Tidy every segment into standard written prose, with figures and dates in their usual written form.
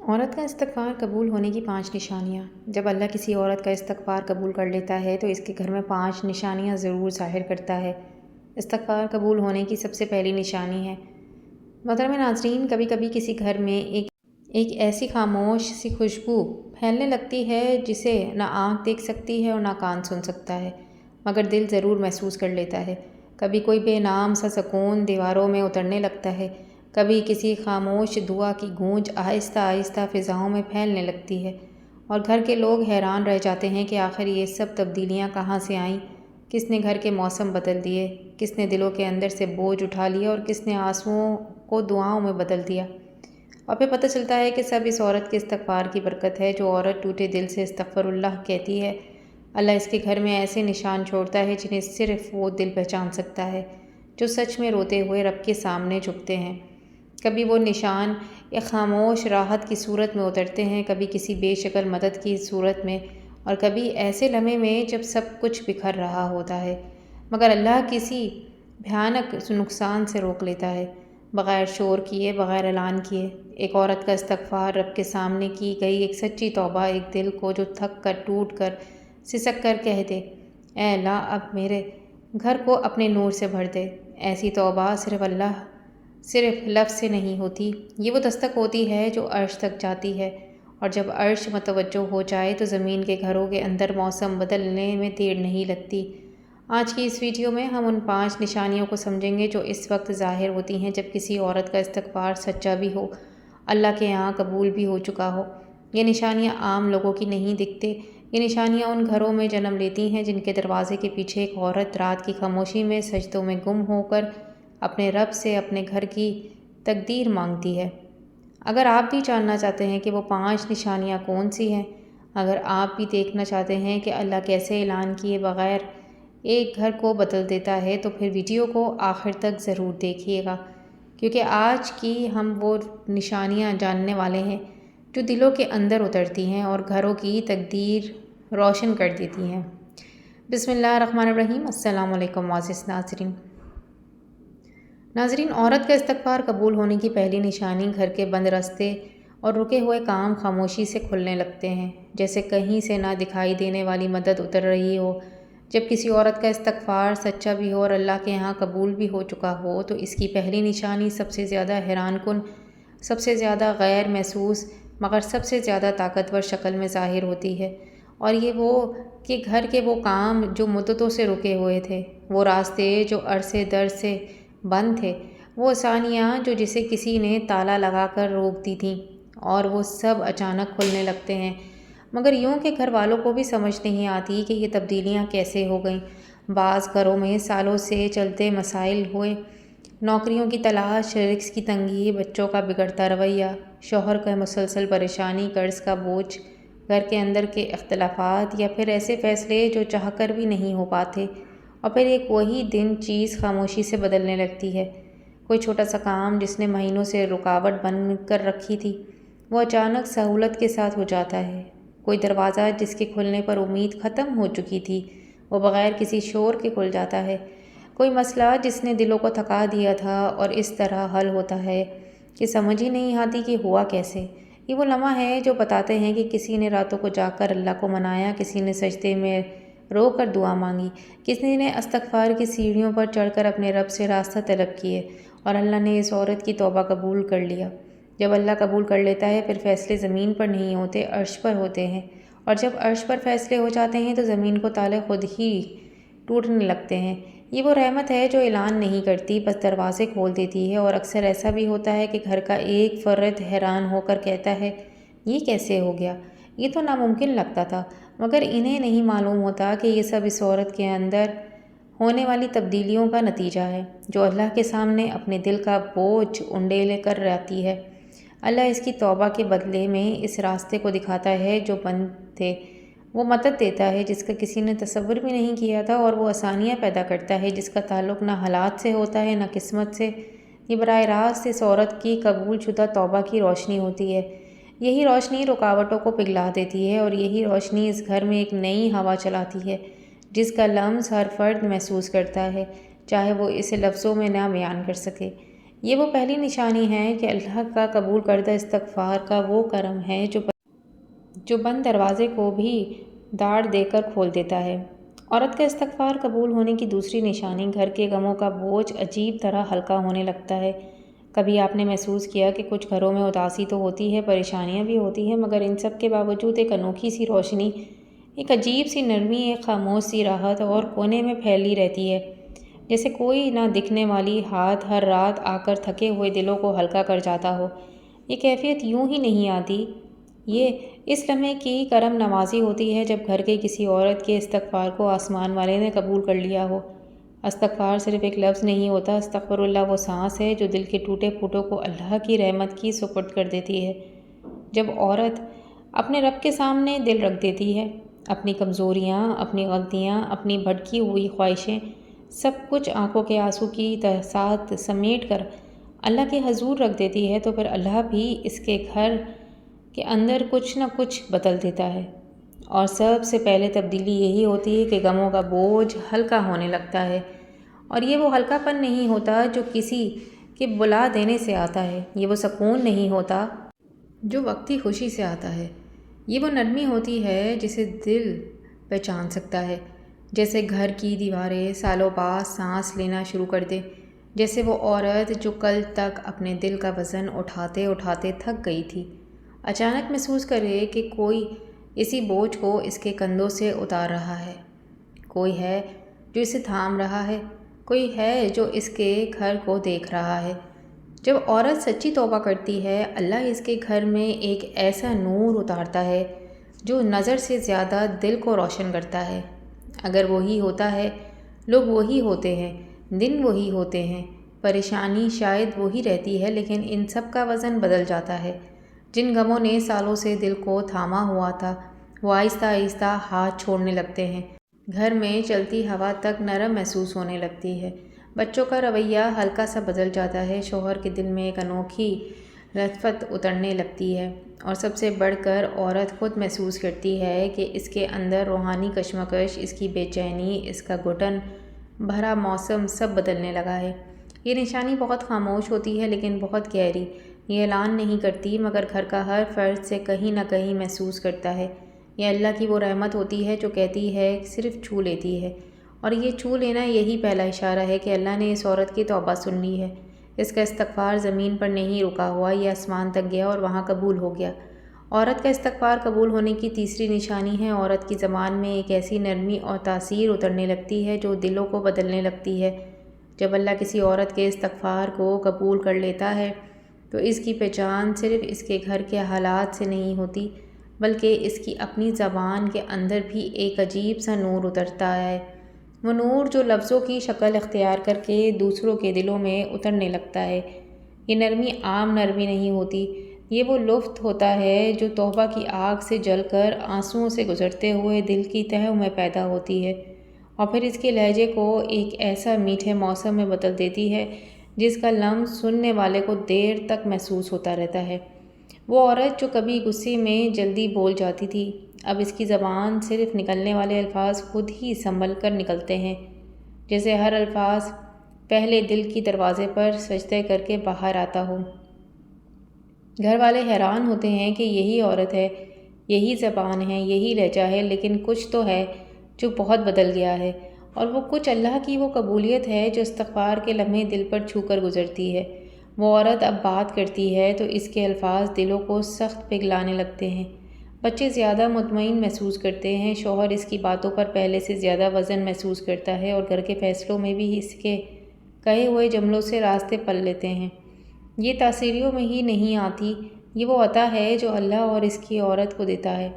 عورت کا استغفار قبول ہونے کی 5 نشانیاں۔ جب اللہ کسی عورت کا استغفار قبول کر لیتا ہے تو اس کے گھر میں 5 نشانیاں ضرور ظاہر کرتا ہے۔ استغفار قبول ہونے کی سب سے پہلی نشانی ہے۔ محترم ناظرین، کبھی کبھی کسی گھر میں ایک ایسی خاموش سی خوشبو پھیلنے لگتی ہے جسے نہ آنکھ دیکھ سکتی ہے اور نہ کان سن سکتا ہے، مگر دل ضرور محسوس کر لیتا ہے۔ کبھی کوئی بے نام سا سکون دیواروں میں اترنے لگتا ہے، کبھی کسی خاموش دعا کی گونج آہستہ آہستہ فضاؤں میں پھیلنے لگتی ہے، اور گھر کے لوگ حیران رہ جاتے ہیں کہ آخر یہ سب تبدیلیاں کہاں سے آئیں، کس نے گھر کے موسم بدل دیے، کس نے دلوں کے اندر سے بوجھ اٹھا لیا اور کس نے آنسوؤں کو دعاؤں میں بدل دیا۔ اور پھر پتہ چلتا ہے کہ سب اس عورت کے استغفار کی برکت ہے۔ جو عورت ٹوٹے دل سے استغفر اللہ کہتی ہے، اللہ اس کے گھر میں ایسے نشان چھوڑتا ہے جنہیں صرف وہ دل پہچان سکتا ہے جو سچ میں روتے ہوئے رب کے سامنے جھکتے ہیں۔ کبھی وہ نشان ایک خاموش راحت کی صورت میں اترتے ہیں، کبھی کسی بے شکل مدد کی صورت میں، اور کبھی ایسے لمحے میں جب سب کچھ بکھر رہا ہوتا ہے مگر اللہ کسی بھیانک نقصان سے روک لیتا ہے، بغیر شور کیے، بغیر اعلان کیے۔ ایک عورت کا استغفار رب کے سامنے کی گئی ایک سچی توبہ، ایک دل کو جو تھک کر، ٹوٹ کر، سسک کر کہہ دے، اے اللہ اب میرے گھر کو اپنے نور سے بھر دے۔ ایسی توبہ صرف لفظ سے نہیں ہوتی، یہ وہ دستک ہوتی ہے جو عرش تک جاتی ہے، اور جب عرش متوجہ ہو جائے تو زمین کے گھروں کے اندر موسم بدلنے میں دیر نہیں لگتی۔ آج کی اس ویڈیو میں ہم ان 5 نشانیوں کو سمجھیں گے جو اس وقت ظاہر ہوتی ہیں جب کسی عورت کا استغفار سچا بھی ہو، اللہ کے یہاں قبول بھی ہو چکا ہو۔ یہ نشانیاں عام لوگوں کی نہیں دکھتے، یہ نشانیاں ان گھروں میں جنم لیتی ہیں جن کے دروازے کے پیچھے ایک عورت رات کی خاموشی میں سجدوں میں گم ہو کر اپنے رب سے اپنے گھر کی تقدیر مانگتی ہے۔ اگر آپ بھی جاننا چاہتے ہیں کہ وہ 5 نشانیاں کون سی ہیں، اگر آپ بھی دیکھنا چاہتے ہیں کہ اللہ کیسے اعلان کیے بغیر ایک گھر کو بدل دیتا ہے، تو پھر ویڈیو کو آخر تک ضرور دیکھیے گا، کیونکہ آج کی ہم وہ نشانیاں جاننے والے ہیں جو دلوں کے اندر اترتی ہیں اور گھروں کی تقدیر روشن کر دیتی ہیں۔ بسم اللہ الرحمن الرحیم۔ السلام علیکم معزز ناظرین، عورت کا استغفار قبول ہونے کی پہلی نشانی گھر کے بند راستے اور رکے ہوئے کام خاموشی سے کھلنے لگتے ہیں، جیسے کہیں سے نہ دکھائی دینے والی مدد اتر رہی ہو۔ جب کسی عورت کا استغفار سچا بھی ہو اور اللہ کے یہاں قبول بھی ہو چکا ہو تو اس کی پہلی نشانی سب سے زیادہ حیران کن، سب سے زیادہ غیر محسوس مگر سب سے زیادہ طاقتور شکل میں ظاہر ہوتی ہے، اور یہ وہ کہ گھر کے وہ کام جو مدتوں سے رکے ہوئے تھے، وہ راستے جو عرصے در سے بند تھے، وہ آسانیاں جو جسے کسی نے تالا لگا کر روک دی تھیں، اور وہ سب اچانک کھلنے لگتے ہیں، مگر یوں کہ گھر والوں کو بھی سمجھ نہیں آتی کہ یہ تبدیلیاں کیسے ہو گئیں۔ بعض گھروں میں سالوں سے چلتے مسائل ہوئے، نوکریوں کی تلاش، رزق کی تنگی، بچوں کا بگڑتا رویہ، شوہر کا مسلسل پریشانی، قرض کا بوجھ، گھر کے اندر کے اختلافات، یا پھر ایسے فیصلے جو چاہ کر بھی نہیں ہو پاتے، اور پھر ایک وہی دن چیز خاموشی سے بدلنے لگتی ہے۔ کوئی چھوٹا سا کام جس نے مہینوں سے رکاوٹ بن کر رکھی تھی، وہ اچانک سہولت کے ساتھ ہو جاتا ہے۔ کوئی دروازہ جس کے کھلنے پر امید ختم ہو چکی تھی، وہ بغیر کسی شور کے کھل جاتا ہے۔ کوئی مسئلہ جس نے دلوں کو تھکا دیا تھا اور اس طرح حل ہوتا ہے کہ سمجھ ہی نہیں آتی کہ ہوا کیسے۔ یہ وہ لمحہ ہے جو بتاتے ہیں کہ کسی نے راتوں کو جاگ کر اللہ کو منایا، کسی نے سجدے میں رو کر دعا مانگی، کسی نے استغفار کی سیڑھیوں پر چڑھ کر اپنے رب سے راستہ طلب کیے، اور اللہ نے اس عورت کی توبہ قبول کر لیا۔ جب اللہ قبول کر لیتا ہے پھر فیصلے زمین پر نہیں ہوتے، عرش پر ہوتے ہیں، اور جب عرش پر فیصلے ہو جاتے ہیں تو زمین کو تالے خود ہی ٹوٹنے لگتے ہیں۔ یہ وہ رحمت ہے جو اعلان نہیں کرتی، بس دروازے کھول دیتی ہے، اور اکثر ایسا بھی ہوتا ہے کہ گھر کا ایک فرد حیران ہو کر کہتا ہے، یہ کیسے ہو گیا؟ یہ تو ناممکن لگتا تھا، مگر انہیں نہیں معلوم ہوتا کہ یہ سب اس عورت کے اندر ہونے والی تبدیلیوں کا نتیجہ ہے، جو اللہ کے سامنے اپنے دل کا بوجھ انڈیل کر آتی ہے۔ اللہ اس کی توبہ کے بدلے میں اس راستے کو دکھاتا ہے جو بند تھے، وہ مدد دیتا ہے جس کا کسی نے تصور بھی نہیں کیا تھا، اور وہ آسانیاں پیدا کرتا ہے جس کا تعلق نہ حالات سے ہوتا ہے نہ قسمت سے۔ یہ براہ راست اس عورت کی قبول شدہ توبہ کی روشنی ہوتی ہے۔ یہی روشنی رکاوٹوں کو پگھلا دیتی ہے، اور یہی روشنی اس گھر میں ایک نئی ہوا چلاتی ہے جس کا لمس ہر فرد محسوس کرتا ہے، چاہے وہ اسے لفظوں میں نہ بیان کر سکے۔ یہ وہ پہلی نشانی ہے کہ اللہ کا قبول کردہ استغفار کا وہ کرم ہے جو بند دروازے کو بھی داڑ دے کر کھول دیتا ہے۔ عورت کا استغفار قبول ہونے کی دوسری نشانی گھر کے غموں کا بوجھ عجیب طرح ہلکا ہونے لگتا ہے۔ کبھی آپ نے محسوس کیا کہ کچھ گھروں میں اداسی تو ہوتی ہے، پریشانیاں بھی ہوتی ہیں، مگر ان سب کے باوجود ایک انوکھی سی روشنی، ایک عجیب سی نرمی، ایک خاموش سی راحت اور کونے میں پھیلی رہتی ہے، جیسے کوئی نہ دکھنے والی ہاتھ ہر رات آ کر تھکے ہوئے دلوں کو ہلکا کر جاتا ہو۔ یہ کیفیت یوں ہی نہیں آتی، یہ اس لمحے کی کرم نوازی ہوتی ہے جب گھر کی کسی عورت کے استغفار کو آسمان والے نے قبول کر لیا ہو۔ استغفار صرف ایک لفظ نہیں ہوتا، استغفر اللہ وہ سانس ہے جو دل کے ٹوٹے پھوٹوں کو اللہ کی رحمت کی سپرد کر دیتی ہے۔ جب عورت اپنے رب کے سامنے دل رکھ دیتی ہے، اپنی کمزوریاں، اپنی غلطیاں، اپنی بھٹکی ہوئی خواہشیں، سب کچھ آنکھوں کے آنسو کی ساتھ سمیٹ کر اللہ کے حضور رکھ دیتی ہے، تو پھر اللہ بھی اس کے گھر کے اندر کچھ نہ کچھ بدل دیتا ہے۔ اور سب سے پہلے تبدیلی یہی ہوتی ہے کہ غموں کا بوجھ ہلکا ہونے لگتا ہے۔ اور یہ وہ ہلکا پن نہیں ہوتا جو کسی کے بلا دینے سے آتا ہے، یہ وہ سکون نہیں ہوتا جو وقتی خوشی سے آتا ہے، یہ وہ نرمی ہوتی ہے جسے دل پہچان سکتا ہے، جیسے گھر کی دیواریں سالوں بعد سانس لینا شروع کر دیں، جیسے وہ عورت جو کل تک اپنے دل کا وزن اٹھاتے اٹھاتے تھک گئی تھی، اچانک محسوس کرے کہ کوئی اسی بوجھ کو اس کے کندھوں سے اتار رہا ہے، کوئی ہے جو اسے تھام رہا ہے، کوئی ہے جو اس کے گھر کو دیکھ رہا ہے۔ جب عورت سچی توبہ کرتی ہے، اللہ اس کے گھر میں ایک ایسا نور اتارتا ہے جو نظر سے زیادہ دل کو روشن کرتا ہے۔ اگر وہی ہوتا ہے، لوگ وہی ہوتے ہیں، دن وہی ہوتے ہیں، پریشانی شاید وہی رہتی ہے، لیکن ان سب کا وزن بدل جاتا ہے۔ جن غموں نے سالوں سے دل کو تھاما ہوا تھا، وہ آہستہ آہستہ ہاتھ چھوڑنے لگتے ہیں۔ گھر میں چلتی ہوا تک نرم محسوس ہونے لگتی ہے، بچوں کا رویہ ہلکا سا بدل جاتا ہے، شوہر کے دل میں ایک انوکھی لطفت اترنے لگتی ہے، اور سب سے بڑھ کر عورت خود محسوس کرتی ہے کہ اس کے اندر روحانی کشمکش، اس کی بے چینی، اس کا گھٹن بھرا موسم سب بدلنے لگا ہے۔ یہ نشانی بہت خاموش ہوتی ہے لیکن بہت گہری، یہ اعلان نہیں کرتی، مگر گھر کا ہر فرد سے کہیں نہ کہیں محسوس کرتا ہے۔ یہ اللہ کی وہ رحمت ہوتی ہے جو کہتی ہے صرف چھو لیتی ہے، اور یہ چھو لینا یہی پہلا اشارہ ہے کہ اللہ نے اس عورت کی توبہ سن لی ہے۔ اس کا استغفار زمین پر نہیں رکا ہوا، یہ آسمان تک گیا اور وہاں قبول ہو گیا۔ عورت کا استغفار قبول ہونے کی تیسری نشانی ہے، عورت کی زبان میں ایک ایسی نرمی اور تاثیر اترنے لگتی ہے جو دلوں کو بدلنے لگتی ہے۔ جب اللہ کسی عورت کے استغفار کو قبول کر لیتا ہے تو اس کی پہچان صرف اس کے گھر کے حالات سے نہیں ہوتی، بلکہ اس کی اپنی زبان کے اندر بھی ایک عجیب سا نور اترتا ہے، وہ نور جو لفظوں کی شکل اختیار کر کے دوسروں کے دلوں میں اترنے لگتا ہے۔ یہ نرمی عام نرمی نہیں ہوتی، یہ وہ لطف ہوتا ہے جو توبہ کی آگ سے جل کر آنسوؤں سے گزرتے ہوئے دل کی تہوں میں پیدا ہوتی ہے، اور پھر اس کے لہجے کو ایک ایسا میٹھے موسم میں بدل دیتی ہے جس کا لمس سننے والے کو دیر تک محسوس ہوتا رہتا ہے۔ وہ عورت جو کبھی غصے میں جلدی بول جاتی تھی، اب اس کی زبان صرف نکلنے والے الفاظ خود ہی سنبھل کر نکلتے ہیں، جیسے ہر الفاظ پہلے دل کی دروازے پر سجدے کر کے باہر آتا ہو۔ گھر والے حیران ہوتے ہیں کہ یہی عورت ہے، یہی زبان ہے، یہی لہجہ ہے، لیکن کچھ تو ہے جو بہت بدل گیا ہے، اور وہ کچھ اللہ کی وہ قبولیت ہے جو استغفار کے لمحے دل پر چھو کر گزرتی ہے۔ وہ عورت اب بات کرتی ہے تو اس کے الفاظ دلوں کو سخت پگھلانے لگتے ہیں، بچے زیادہ مطمئن محسوس کرتے ہیں، شوہر اس کی باتوں پر پہلے سے زیادہ وزن محسوس کرتا ہے، اور گھر کے فیصلوں میں بھی اس کے کہے ہوئے جملوں سے راستے پل لیتے ہیں۔ یہ تاثیریوں میں ہی نہیں آتی، یہ وہ عطا ہے جو اللہ اور اس کی عورت کو دیتا ہے،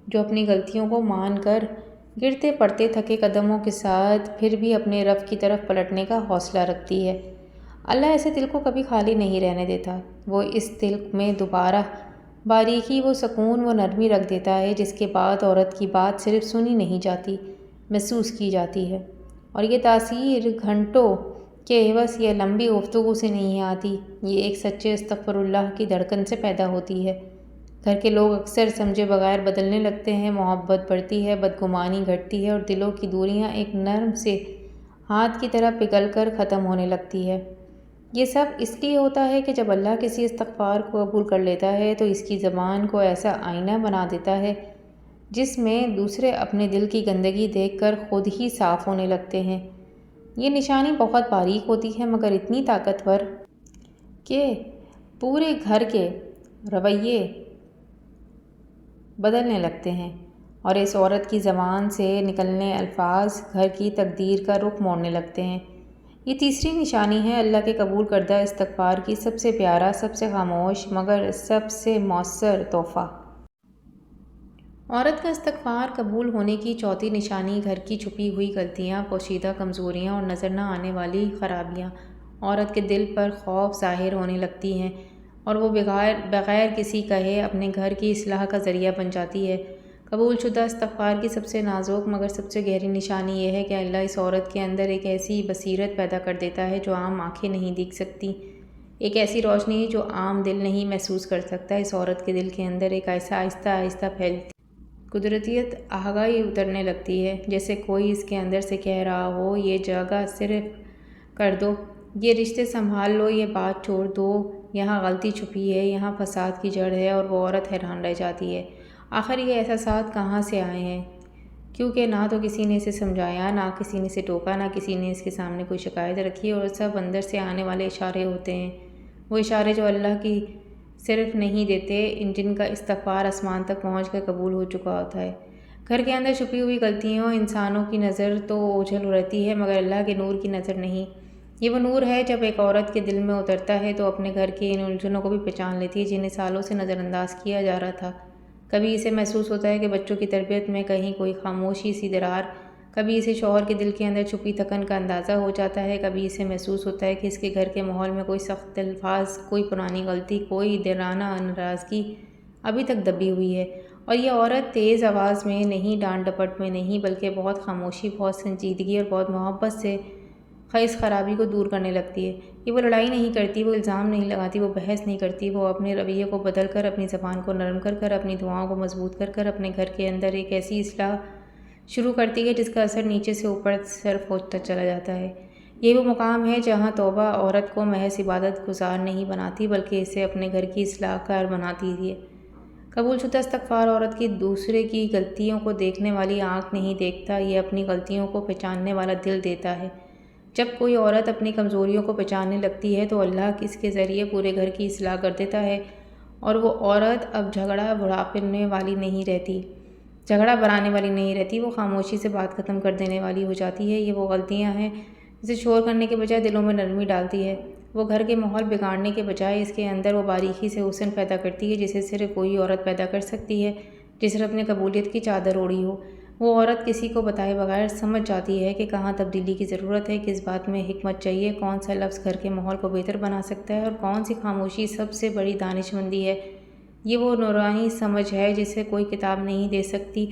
جو اپنی غلطیوں کو مان کر گرتے پڑتے تھکے قدموں کے ساتھ پھر بھی اپنے رب کی طرف پلٹنے کا حوصلہ رکھتی ہے۔ اللہ ایسے دل کو کبھی خالی نہیں رہنے دیتا، وہ اس دل میں دوبارہ باریکی، وہ سکون، وہ نرمی رکھ دیتا ہے جس کے بعد عورت کی بات صرف سنی نہیں جاتی، محسوس کی جاتی ہے۔ اور یہ تاثیر گھنٹوں کے عوض یا لمبی گفتگو سے نہیں آتی، یہ ایک سچے استغفر اللہ کی دھڑکن سے پیدا ہوتی ہے۔ گھر کے لوگ اکثر سمجھے بغیر بدلنے لگتے ہیں، محبت بڑھتی ہے، بدگمانی گھٹتی ہے، اور دلوں کی دوریاں ایک نرم سے ہاتھ کی طرح پگھل کر ختم ہونے لگتی ہے۔ یہ سب اس لیے ہوتا ہے کہ جب اللہ کسی استغفار کو قبول کر لیتا ہے تو اس کی زبان کو ایسا آئینہ بنا دیتا ہے جس میں دوسرے اپنے دل کی گندگی دیکھ کر خود ہی صاف ہونے لگتے ہیں۔ یہ نشانی بہت باریک ہوتی ہے مگر اتنی طاقتور کہ پورے گھر کے رویے بدلنے لگتے ہیں، اور اس عورت کی زبان سے نکلنے الفاظ گھر کی تقدیر کا رخ موڑنے لگتے ہیں۔ یہ تیسری نشانی ہے اللہ کے قبول کردہ استغفار کی سب سے پیارا، سب سے خاموش مگر سب سے مؤثر تحفہ۔ عورت کا استغفار قبول ہونے کی چوتھی نشانی گھر کی چھپی ہوئی غلطیاں، پوشیدہ کمزوریاں اور نظر نہ آنے والی خرابیاں عورت کے دل پر خوف ظاہر ہونے لگتی ہیں اور وہ بغیر کسی کہے اپنے گھر کی اصلاح کا ذریعہ بن جاتی ہے۔ قبول شدہ استغفار کی سب سے نازک مگر سب سے گہری نشانی یہ ہے کہ اللہ اس عورت کے اندر ایک ایسی بصیرت پیدا کر دیتا ہے جو عام آنکھیں نہیں دیکھ سکتی، ایک ایسی روشنی جو عام دل نہیں محسوس کر سکتا۔ اس عورت کے دل کے اندر ایک ایسا آہستہ آہستہ پھیلتی قدرتیت آگاہی اترنے لگتی ہے، جیسے کوئی اس کے اندر سے کہہ رہا ہو، یہ جگہ صرف کر دو، یہ رشتے سنبھال لو، یہ بات چھوڑ دو، یہاں غلطی چھپی ہے، یہاں فساد کی جڑ ہے۔ اور وہ عورت حیران رہ جاتی ہے، آخر یہ احساسات کہاں سے آئے ہیں، کیونکہ نہ تو کسی نے اسے سمجھایا، نہ کسی نے اسے ٹوکا، نہ کسی نے اس کے سامنے کوئی شکایت رکھی، اور سب اندر سے آنے والے اشارے ہوتے ہیں، وہ اشارے جو اللہ کی صرف نہیں دیتے، جن کا استغفار آسمان تک پہنچ کر قبول ہو چکا ہوتا ہے۔ گھر کے اندر چھپی ہوئی غلطیوں، انسانوں کی نظر تو اوجھل رہتی ہے مگر اللہ کے نور کی نظر نہیں۔ یہ وہ نور ہے جب ایک عورت کے دل میں اترتا ہے تو اپنے گھر کی ان الجھنوں کو بھی پہچان لیتی ہے جنہیں سالوں سے نظر انداز کیا جا رہا تھا۔ کبھی اسے محسوس ہوتا ہے کہ بچوں کی تربیت میں کہیں کوئی خاموشی سی درار، کبھی اسے شوہر کے دل کے اندر چھپی تھکن کا اندازہ ہو جاتا ہے، کبھی اسے محسوس ہوتا ہے کہ اس کے گھر کے ماحول میں کوئی سخت الفاظ، کوئی پرانی غلطی، کوئی دیرانہ ناراضگی ابھی تک دبی ہوئی ہے، اور یہ عورت تیز آواز میں نہیں، ڈانٹ ڈپٹ میں نہیں، بلکہ بہت خاموشی، بہت سنجیدگی اور بہت محبت سے اس خرابی کو دور کرنے لگتی ہے۔ یہ وہ لڑائی نہیں کرتی، وہ الزام نہیں لگاتی، وہ بحث نہیں کرتی، وہ اپنے رویے کو بدل کر، اپنی زبان کو نرم کر کر، اپنی دعاؤں کو مضبوط کر کر اپنے گھر کے اندر ایک ایسی اصلاح شروع کرتی ہے جس کا اثر نیچے سے اوپر صرف ہوتا چلا جاتا ہے۔ یہ وہ مقام ہے جہاں توبہ عورت کو محض عبادت گزار نہیں بناتی بلکہ اسے اپنے گھر کی اصلاح کار بناتی ہے۔ قبول شدہ استغفار عورت کی دوسرے کی غلطیوں کو دیکھنے والی آنکھ نہیں دیکھتا، یہ اپنی غلطیوں کو پہچاننے والا دل دیتا ہے۔ جب کوئی عورت اپنی کمزوریوں کو پہچاننے لگتی ہے تو اللہ اس کے ذریعے پورے گھر کی اصلاح کر دیتا ہے، اور وہ عورت اب جھگڑا بڑھانے والی نہیں رہتی، جھگڑا بڑھانے والی نہیں رہتی، وہ خاموشی سے بات ختم کر دینے والی ہو جاتی ہے۔ یہ وہ غلطیاں ہیں جسے شور کرنے کے بجائے دلوں میں نرمی ڈالتی ہے، وہ گھر کے ماحول بگاڑنے کے بجائے اس کے اندر وہ باریکی سے حسن پیدا کرتی ہے جسے صرف وہی عورت پیدا کر سکتی ہے جس نے اپنے قبولیت کی چادر اوڑھی ہو۔ وہ عورت کسی کو بتائے بغیر سمجھ جاتی ہے کہ کہاں تبدیلی کی ضرورت ہے، کس بات میں حکمت چاہیے، کون سا لفظ گھر کے ماحول کو بہتر بنا سکتا ہے اور کون سی خاموشی سب سے بڑی دانش مندی ہے۔ یہ وہ نورانی سمجھ ہے جسے کوئی کتاب نہیں دے سکتی،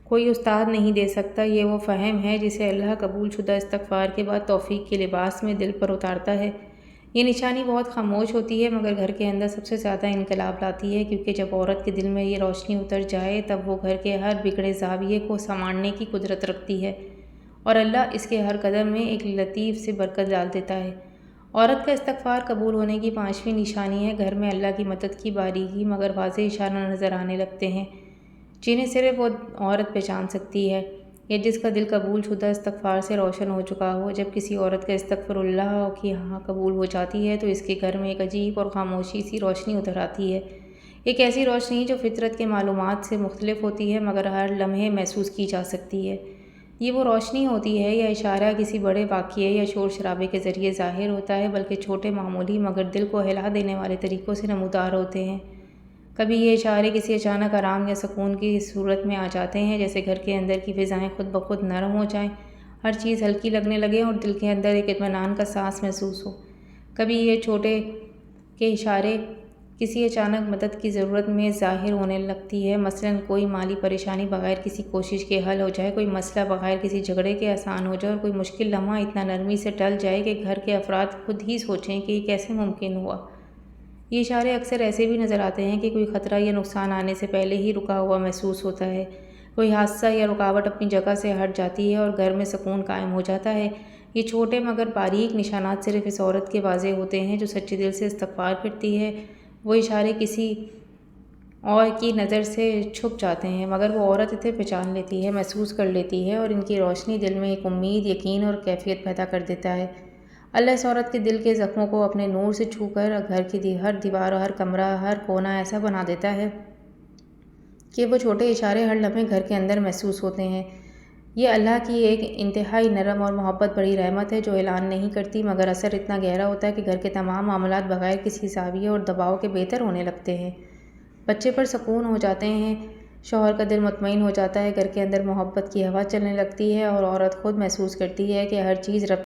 کوئی استاد نہیں دے سکتا، یہ وہ فہم ہے جسے اللہ قبول شدہ استغفار کے بعد توفیق کے لباس میں دل پر اتارتا ہے۔ یہ نشانی بہت خاموش ہوتی ہے مگر گھر کے اندر سب سے زیادہ انقلاب لاتی ہے، کیونکہ جب عورت کے دل میں یہ روشنی اتر جائے تب وہ گھر کے ہر بگڑے زاویے کو سنوارنے کی قدرت رکھتی ہے، اور اللہ اس کے ہر قدم میں ایک لطیف سے برکت ڈال دیتا ہے۔ عورت کا استغفار قبول ہونے کی پانچویں نشانی ہے گھر میں اللہ کی مدد کی باریکی مگر واضح اشارہ نظر آنے لگتے ہیں جنہیں صرف وہ عورت پہچان سکتی ہے، یا جس کا دل قبول شدہ استغفار سے روشن ہو چکا ہو۔ جب کسی عورت کا استغفر اللہ کی یہاں قبول ہو جاتی ہے تو اس کے گھر میں ایک عجیب اور خاموشی سی روشنی اتر آتی ہے، ایک ایسی روشنی جو فطرت کے معلومات سے مختلف ہوتی ہے مگر ہر لمحے محسوس کی جا سکتی ہے۔ یہ وہ روشنی ہوتی ہے یا اشارہ کسی بڑے واقعے یا شور شرابے کے ذریعے ظاہر ہوتا ہے، بلکہ چھوٹے معمولی مگر دل کو ہلا دینے والے طریقوں سے نمودار ہوتے ہیں۔ کبھی یہ اشارے کسی اچانک آرام یا سکون کی صورت میں آ جاتے ہیں، جیسے گھر کے اندر کی فضائیں خود بخود نرم ہو جائیں، ہر چیز ہلکی لگنے لگے اور دل کے اندر ایک اطمینان کا سانس محسوس ہو۔ کبھی یہ چھوٹے کے اشارے کسی اچانک مدد کی ضرورت میں ظاہر ہونے لگتی ہے، مثلاً کوئی مالی پریشانی بغیر کسی کوشش کے حل ہو جائے، کوئی مسئلہ بغیر کسی جھگڑے کے آسان ہو جائے، اور کوئی مشکل لمحہ اتنا نرمی سے ٹل جائے کہ گھر کے افراد خود ہی سوچیں کہ یہ کیسے ممکن ہوا۔ یہ اشارے اکثر ایسے بھی نظر آتے ہیں کہ کوئی خطرہ یا نقصان آنے سے پہلے ہی رکا ہوا محسوس ہوتا ہے، کوئی حادثہ یا رکاوٹ اپنی جگہ سے ہٹ جاتی ہے اور گھر میں سکون قائم ہو جاتا ہے۔ یہ چھوٹے مگر باریک نشانات صرف اس عورت کے واضح ہوتے ہیں جو سچے دل سے استغفار کرتی ہے۔ وہ اشارے کسی اور کی نظر سے چھپ جاتے ہیں مگر وہ عورت انہیں پہچان لیتی ہے، محسوس کر لیتی ہے، اور ان کی روشنی دل میں ایک امید، یقین اور کیفیت پیدا کر دیتا ہے۔ اللہ اس عورت کے دل کے زخموں کو اپنے نور سے چھو کر گھر کی ہر دیوار، ہر کمرہ، ہر کونا ایسا بنا دیتا ہے کہ وہ چھوٹے اشارے ہر لمحے گھر کے اندر محسوس ہوتے ہیں۔ یہ اللہ کی ایک انتہائی نرم اور محبت بڑی رحمت ہے جو اعلان نہیں کرتی مگر اثر اتنا گہرا ہوتا ہے کہ گھر کے تمام معاملات بغیر کسی زاویے اور دباؤ کے بہتر ہونے لگتے ہیں۔ بچے پر سکون ہو جاتے ہیں، شوہر کا دل مطمئن ہو جاتا ہے، گھر کے اندر محبت کی ہوا چلنے لگتی ہے اور عورت خود محسوس کرتی ہے کہ ہر چیز رب